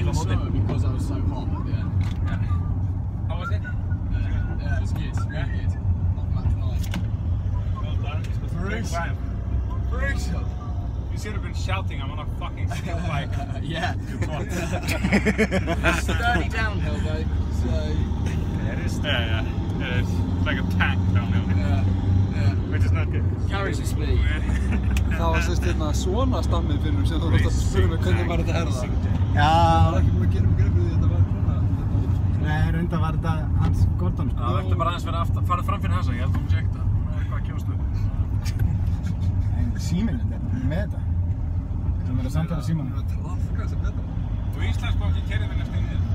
bíl á móti. Because I was so hot at the end. Yeah. How was it? Yeah, it was good. Really good. Not back tonight. Well done. Brutal. Brutal. You should have been shouting, I'm on a fucking steel bike. Yeah. You twat. Sturdy downhill though, so... Yeah, it is. Yeah. It's like a tank downhill. Yeah. Which is not good. Carries the speed. Það var sérst hérna svona stammið finnum sem þú varst að spyrja mig hvernig var þetta herða. Já. Það var ekki búin að gera mig greið fyrir því að þetta var svona. Nei, reynda var þetta Hans Gordon sko. Það verður bara aðeins verið aftan, farið fram fyrir hans, ég held að hún sé ekkert að hún er eitthvað að gefast upp. Síminn þetta, með þetta. Það verður að samfæra símann. Það var trafka sem þetta. Og Íslands banki kerið við næst inn í þetta.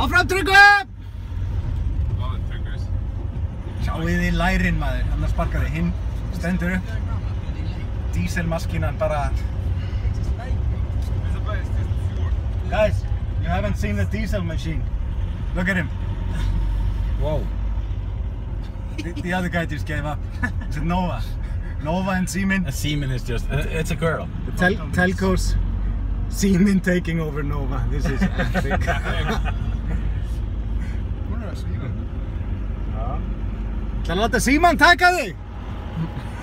Áfram Tryggvi! Láðið Tryggvis. Sjáið þið lærin maður, hann sparkaði hinn, stendur upp. Díselmaskinan bara... Guys, you haven't seen the diesel machine. Look at him. Wow. The other guy just gave up. It's Nova. Nova and Siemens. A Siemens is just, it's a girl. Telcos. Siemens taking over Nova. This is epic. Hún að svífa. Það láta Síman taka þig?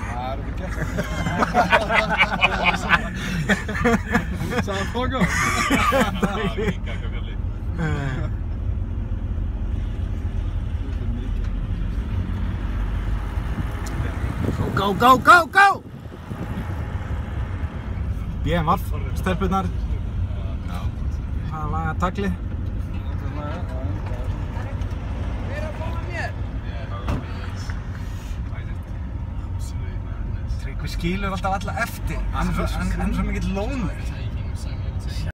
Það ekki gert. Sagði hann tóka á? Líka kakkalli. Go, go, go, go! BMF, stelpunnar. Það laga tagli. Tryggvi skilur alltaf alla eftir. Hann er svo mikill lónur.